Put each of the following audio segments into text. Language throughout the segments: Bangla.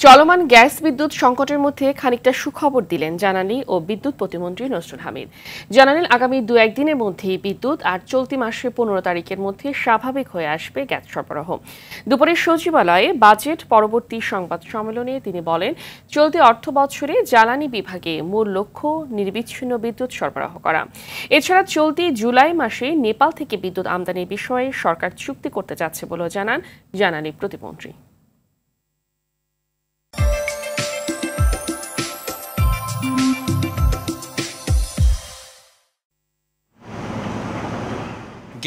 চলমান গ্যাস বিদ্যুৎ সংকটের মধ্যে খানিকটা সুখবর দিলেন জ্বালানি ও বিদ্যুৎ প্রতিমন্ত্রী নসরুল হামিদ। জানালেন আগামী 2-1 দিনের মধ্যেই বিদ্যুৎ আর চলতি মাসের 15 তারিখের মধ্যে স্বাভাবিক হয়ে আসবে গ্যাস সরবরাহ। দুপুরে সচিবালয়ে বাজেট পরবর্তী সংবাদ সম্মেলনে তিনি বলেন, চলতি অর্থ বছরে জ্বালানি বিভাগে মূল লক্ষ্য নিরবিচ্ছিন্ন বিদ্যুৎ সরবরাহ করা। এছাড়া চলতি জুলাই মাসে নেপাল থেকে বিদ্যুৎ আমদানির বিষয়ে সরকার চুক্তি করতে যাচ্ছে বলেও জানান জ্বালানি প্রতিমন্ত্রী।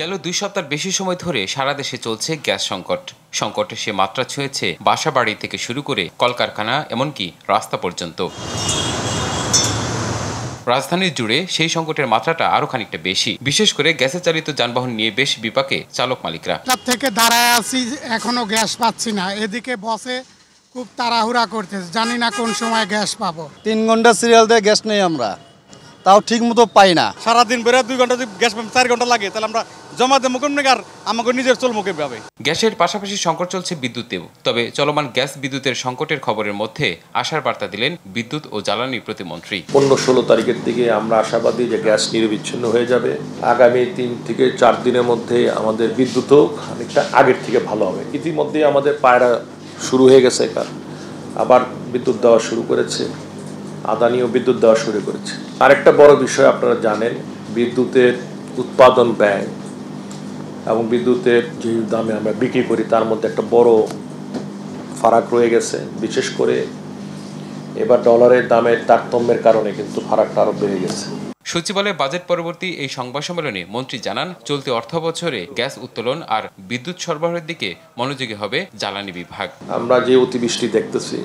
গেল 2 সপ্তাহের বেশি সময় ধরে সারা দেশে চলছে গ্যাস সংকট। সংকটে সে মাত্রা ছুঁয়েছে বাসাবাড়ি থেকে শুরু করে কলকারখানা, এমনকি রাস্তা পর্যন্ত। রাজধানী জুড়ে সেই সংকটের মাত্রাটা আরো খানিকটা বেশি। বিশেষ করে গ্যাসে চালিত যানবাহন নিয়ে বেশ বিপাকে চালক মালিকরা। তার থেকে দাঁড়ায় আছি, এখনো গ্যাস পাচ্ছি না। এদিকে বসে খুব তাড়াহুড়া করতেছে, জানি না কোন সময় গ্যাস পাবো। 3 ঘন্টা সিরিয়াল দিয়ে গ্যাস নেই আমরা, তাও ঠিক মতো পাই না। সারাদিন বেড়ে 2 ঘন্টা গ্যাস 4 ঘন্টা লাগে, তাহলে আমরা জমা দেবো কেমন আর আমাকে নিজের চলবো কিভাবে? গ্যাসের পাশাপাশি সংকট চলছে বিদ্যুতেও। তবে চলমান গ্যাস বিদ্যুতের সংকটের খবরের মধ্যে আশার বার্তা দিলেন বিদ্যুৎ ও জ্বালানি প্রতিমন্ত্রী। 15-16 তারিখের দিকে আমরা আশাবাদী যে গ্যাস নিরবিচ্ছিন্ন হয়ে যাবে। আগামী 3 থেকে 4 দিনের মধ্যে আমাদের বিদ্যুৎও অনেকটা আগের থেকে ভালো হবে। ইতিমধ্যে আমাদের পায়রা শুরু হয়ে গেছে, আবার বিদ্যুৎ দেওয়া শুরু করেছে, আদানিও বিদ্যুৎ দেওয়া শুরু করেছে। আরেকটা বড় বিষয় আপনারা জানেন, বিদ্যুতের উৎপাদন ব্যয় এবং বিদ্যুতের যে দামে আমরা বিক্রি করি তার মধ্যে একটা বড় ফারাক রয়ে গেছে। বিশেষ করে এবার ডলারের দামের তারতম্যের কারণে কিন্তু ফারাকটা আরো বেড়ে গেছে। সচিবালয়ে বাজেট পরবর্তী এই সংবাদ সম্মেলনে মন্ত্রী জানান, চলতি অর্থ বছরে গ্যাস উত্তোলন আর বিদ্যুৎ সরবরাহের দিকে মনোযোগী হবে জ্বালানি বিভাগ। আমরা যে অতিবৃষ্টি দেখতেছি,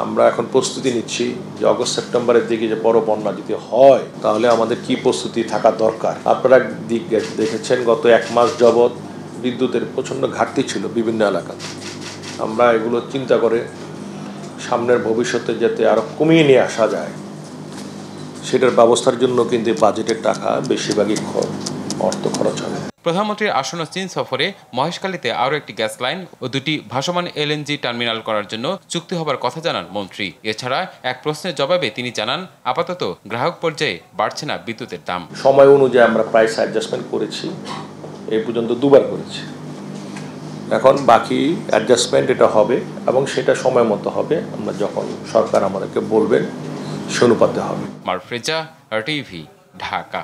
আমরা এখন প্রস্তুতি নিচ্ছি যে অগস্ট সেপ্টেম্বরের দিকে যে বড় বন্যা যদি হয় তাহলে আমাদের কি প্রস্তুতি থাকা দরকার। আপনারা দেখেছেন গত 1 মাস যাবৎ বিদ্যুতের প্রচণ্ড ঘাটতি ছিল বিভিন্ন এলাকাতে। আমরা এগুলো চিন্তা করে সামনের ভবিষ্যতে যাতে আরো কমিয়ে নিয়ে আসা যায় সেটার ব্যবস্থার জন্য কিন্তু বাজেটের টাকা বেশিরভাগই অর্থ খরচ হবে। প্রধানমন্ত্রীর আসন্ন চীন সফরে মহেশখালীতে আরও একটি গ্যাস লাইন ও 2টি ভাসমান এলএনজি টার্মিনাল করার জন্য চুক্তি হবার কথা জানান মন্ত্রী। এছাড়া এক প্রশ্নের জবাবে তিনি জানান, আপাতত গ্রাহক পর্যায়ে বাড়ছে না বিদ্যুতের দাম। সময় অনুযায়ী আমরা প্রাইস অ্যাডজাস্টমেন্ট করেছি, এই পর্যন্ত 2বার করেছি। এখন বাকি অ্যাডজাস্টমেন্ট এটা হবে এবং সেটা সময় মতো হবে। আমরা যখন সরকার আমাদেরকে বলবেন সে অনুপাতে হবে। মারফরেজা, টিভি, ঢাকা।